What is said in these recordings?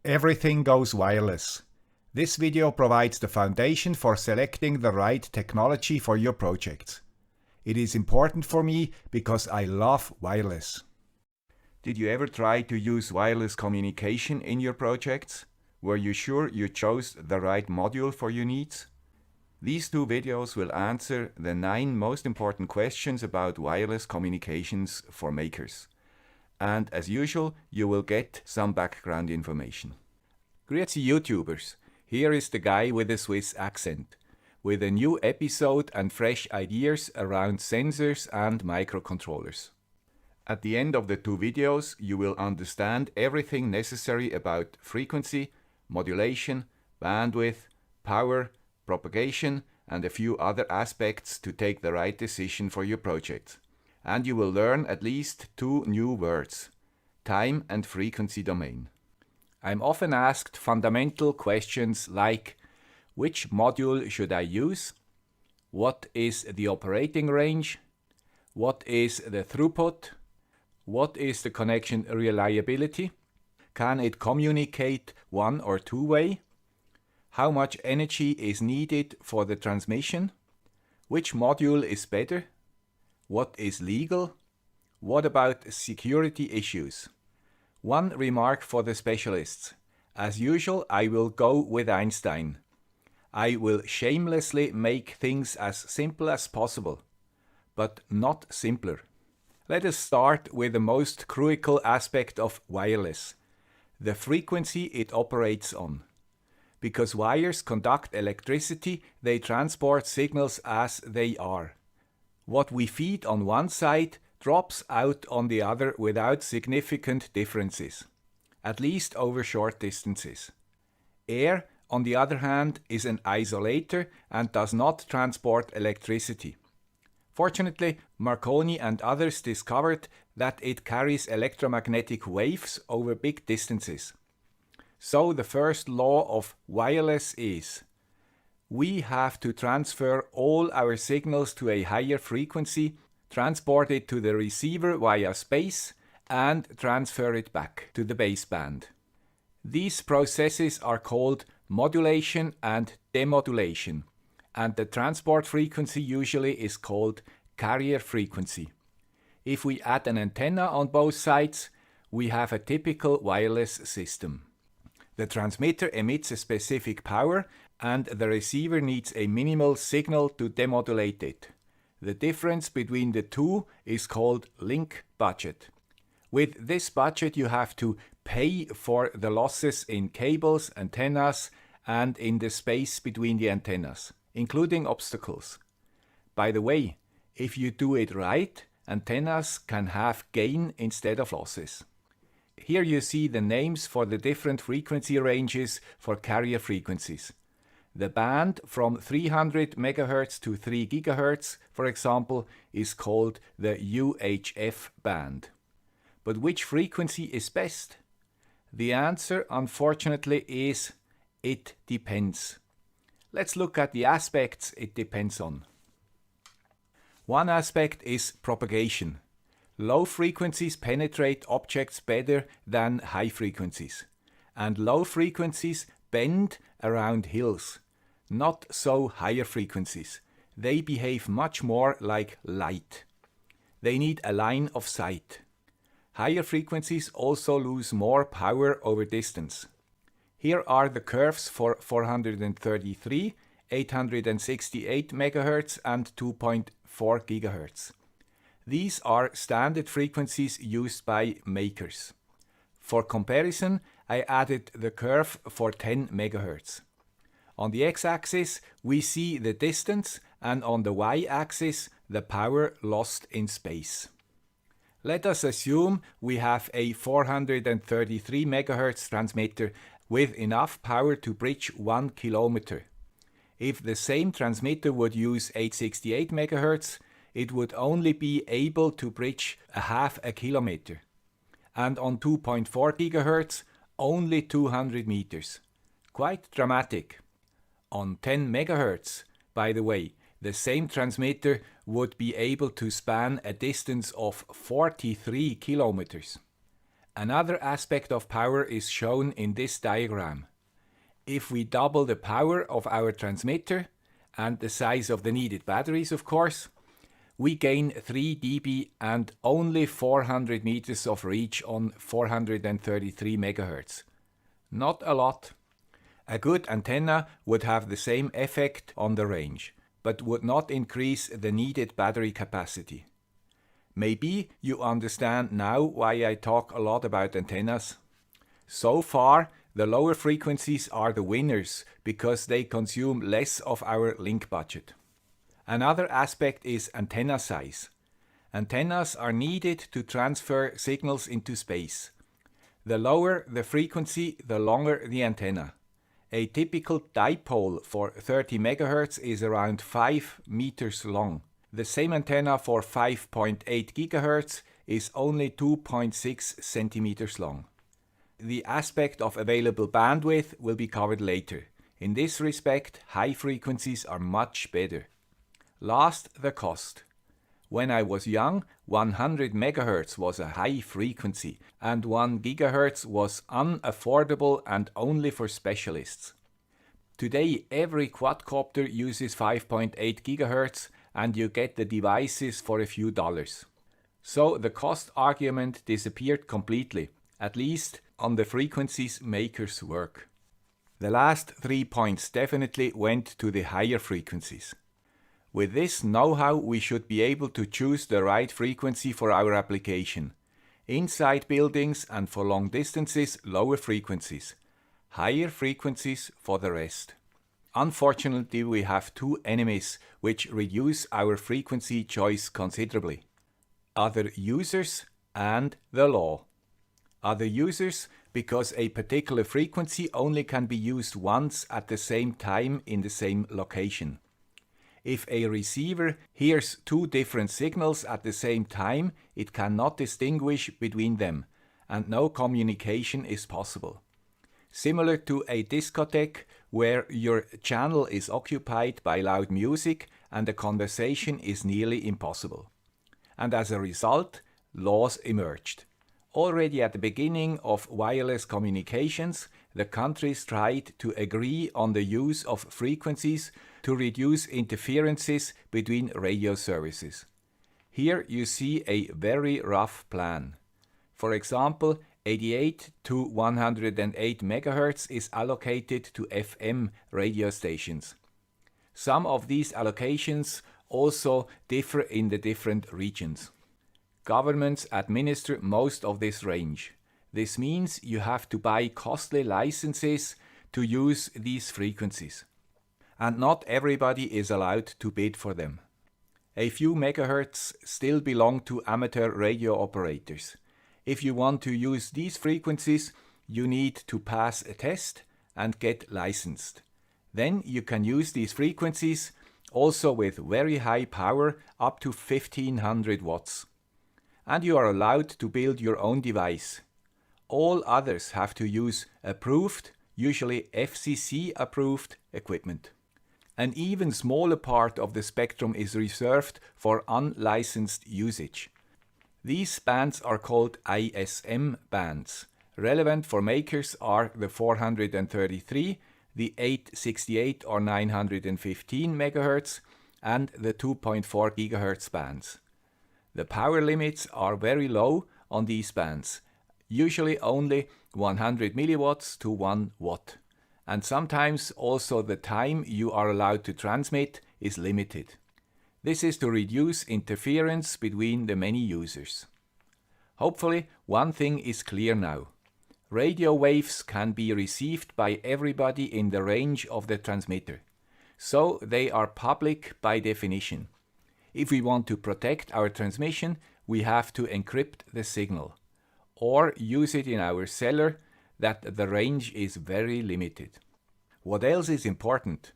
Everything goes wireless. This video provides the foundation for selecting the right technology for your projects. It is important for me because I love wireless. Did you ever try to use wireless communication in your projects? Were you sure you chose the right module for your needs? These two videos will answer the 9 most important questions about wireless communications for makers. And as usual, you will get some background information. Grüezi YouTubers, here is the guy with a Swiss accent, with a new episode and fresh ideas around sensors and microcontrollers. At the end of the 2 videos, you will understand everything necessary about frequency, modulation, bandwidth, power, propagation, and a few other aspects to take the right decision for your project. And you will learn at least 2 new words: time and frequency domain. I'm often asked fundamental questions like, which module should I use? What is the operating range? What is the throughput? What is the connection reliability? Can it communicate one or two way? How much energy is needed for the transmission? Which module is better? What is legal? What about security issues? One remark for the specialists. As usual, I will go with Einstein. I will shamelessly make things as simple as possible, but not simpler. Let us start with the most crucial aspect of wireless, the frequency it operates on. Because wires conduct electricity, they transport signals as they are. What we feed on one side drops out on the other without significant differences, at least over short distances. Air, on the other hand, is an isolator and does not transport electricity. Fortunately, Marconi and others discovered that it carries electromagnetic waves over big distances. So the first law of wireless is: we have to transfer all our signals to a higher frequency, transport it to the receiver via space, and transfer it back to the baseband. These processes are called modulation and demodulation, and the transport frequency usually is called carrier frequency. If we add an antenna on both sides, we have a typical wireless system. The transmitter emits a specific power, and the receiver needs a minimal signal to demodulate it. The difference between the two is called link budget. With this budget you have to pay for the losses in cables, antennas, and in the space between the antennas, including obstacles. By the way, if you do it right, antennas can have gain instead of losses. Here you see the names for the different frequency ranges for carrier frequencies. The band from 300 MHz to 3 GHz, for example, is called the UHF band. But which frequency is best? The answer, unfortunately, is it depends. Let's look at the aspects it depends on. One aspect is propagation. Low frequencies penetrate objects better than high frequencies, and low frequencies bend around hills. Not so higher frequencies. They behave much more like light. They need a line of sight. Higher frequencies also lose more power over distance. Here are the curves for 433, 868 MHz and 2.4 GHz. These are standard frequencies used by makers. For comparison, I added the curve for 10 MHz. On the x-axis we see the distance, and on the y-axis the power lost in space. Let us assume we have a 433 MHz transmitter with enough power to bridge 1 kilometer. If the same transmitter would use 868 MHz, it would only be able to bridge half a kilometer. And on 2.4 GHz, only 200 meters. Quite dramatic. On 10 MHz, by the way, the same transmitter would be able to span a distance of 43 kilometers. Another aspect of power is shown in this diagram. If we double the power of our transmitter, and the size of the needed batteries of course, we gain 3 dB and only 400 meters of reach on 433 MHz. Not a lot. A good antenna would have the same effect on the range, but would not increase the needed battery capacity. Maybe you understand now why I talk a lot about antennas. So far, the lower frequencies are the winners because they consume less of our link budget. Another aspect is antenna size. Antennas are needed to transfer signals into space. The lower the frequency, the longer the antenna. A typical dipole for 30 MHz is around 5 meters long. The same antenna for 5.8 GHz is only 2.6 centimeters long. The aspect of available bandwidth will be covered later. In this respect, high frequencies are much better. Last, the cost. When I was young, 100 MHz was a high frequency and 1 GHz was unaffordable and only for specialists. Today, every quadcopter uses 5.8 GHz and you get the devices for a few dollars. So the cost argument disappeared completely, at least on the frequencies makers work. The last 3 points definitely went to the higher frequencies. With this know-how, we should be able to choose the right frequency for our application. Inside buildings and for long distances, lower frequencies. Higher frequencies for the rest. Unfortunately, we have two enemies which reduce our frequency choice considerably. Other users and the law. Other users because a particular frequency only can be used once at the same time in the same location. If a receiver hears two different signals at the same time, it cannot distinguish between them, and no communication is possible. Similar to a discotheque where your channel is occupied by loud music and the conversation is nearly impossible. And as a result, laws emerged. Already at the beginning of wireless communications, the countries tried to agree on the use of frequencies to reduce interferences between radio services. Here you see a very rough plan. For example, 88 to 108 MHz is allocated to FM radio stations. Some of these allocations also differ in the different regions. Governments administer most of this range. This means you have to buy costly licenses to use these frequencies. And not everybody is allowed to bid for them. A few megahertz still belong to amateur radio operators. If you want to use these frequencies, you need to pass a test and get licensed. Then you can use these frequencies also with very high power up to 1500 watts. And you are allowed to build your own device. All others have to use approved, usually FCC approved equipment. An even smaller part of the spectrum is reserved for unlicensed usage. These bands are called ISM bands. Relevant for makers are the 433, the 868 or 915 MHz, and the 2.4 GHz bands. The power limits are very low on these bands, usually only 100 milliwatts to 1 watt. And sometimes also the time you are allowed to transmit is limited. This is to reduce interference between the many users. Hopefully, one thing is clear now. Radio waves can be received by everybody in the range of the transmitter. So they are public by definition. If we want to protect our transmission, we have to encrypt the signal. Or use it in our cellar that the range is very limited. What else is important?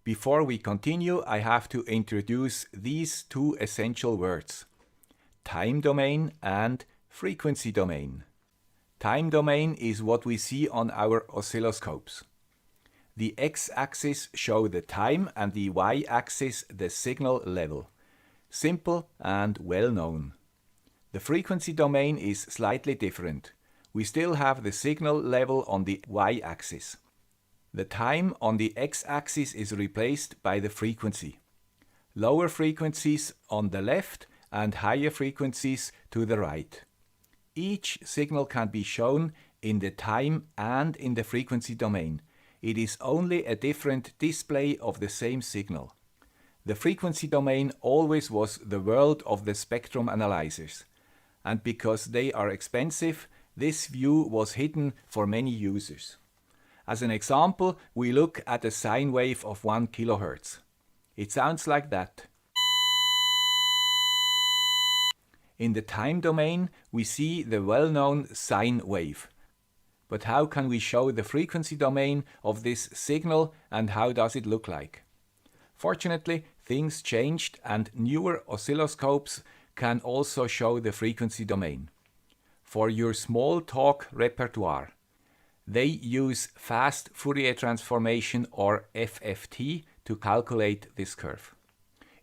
Before we continue, I have to introduce these two essential words: time domain and frequency domain. Time domain is what we see on our oscilloscopes. The x-axis show the time and the y-axis the signal level. Simple and well known. The frequency domain is slightly different. We still have the signal level on the y-axis. The time on the x-axis is replaced by the frequency. Lower frequencies on the left and higher frequencies to the right. Each signal can be shown in the time and in the frequency domain. It is only a different display of the same signal. The frequency domain always was the world of the spectrum analyzers, and because they are expensive, this view was hidden for many users. As an example, we look at a sine wave of 1 kHz. It sounds like that. In the time domain, we see the well-known sine wave. But how can we show the frequency domain of this signal and how does it look like? Fortunately, things changed and newer oscilloscopes can also show the frequency domain. For your small talk repertoire, they use fast Fourier transformation or FFT to calculate this curve.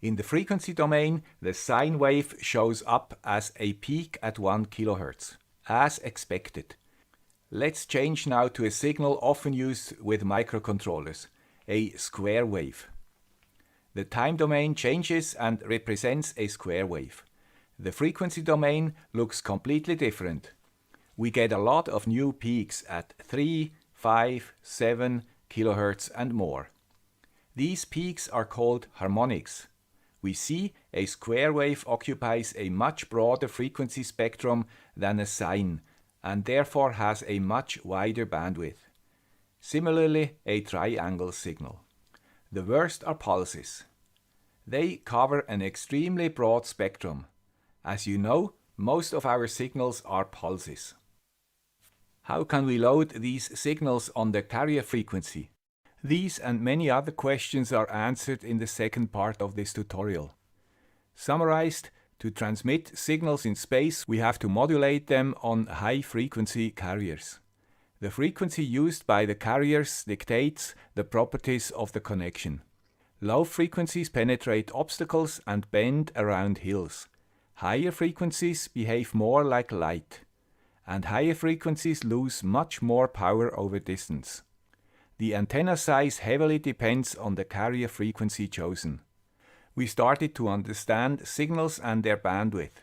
In the frequency domain, the sine wave shows up as a peak at 1 kHz, as expected. Let's change now to a signal often used with microcontrollers, a square wave. The time domain changes and represents a square wave. The frequency domain looks completely different. We get a lot of new peaks at 3, 5, 7 kHz and more. These peaks are called harmonics. We see a square wave occupies a much broader frequency spectrum than a sine, and therefore has a much wider bandwidth. Similarly, a triangle signal. The worst are pulses. They cover an extremely broad spectrum. As you know, most of our signals are pulses. How can we load these signals on the carrier frequency? These and many other questions are answered in the second part of this tutorial. Summarized, to transmit signals in space, we have to modulate them on high-frequency carriers. The frequency used by the carriers dictates the properties of the connection. Low frequencies penetrate obstacles and bend around hills. Higher frequencies behave more like light, and higher frequencies lose much more power over distance. The antenna size heavily depends on the carrier frequency chosen. We started to understand signals and their bandwidth.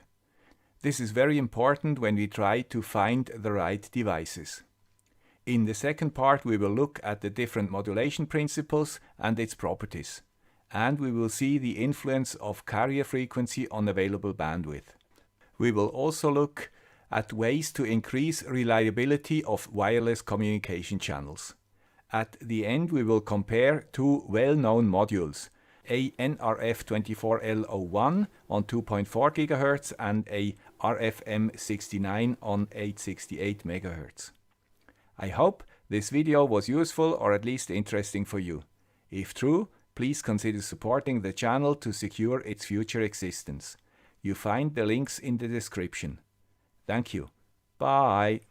This is very important when we try to find the right devices. In the second part we will look at the different modulation principles and its properties, and we will see the influence of carrier frequency on available bandwidth. We will also look at ways to increase reliability of wireless communication channels. At the end we will compare two well-known modules, a nRF24L01 on 2.4 GHz and a RFM69 on 868 MHz. I hope this video was useful or at least interesting for you. If true, please consider supporting the channel to secure its future existence. You find the links in the description. Thank you. Bye.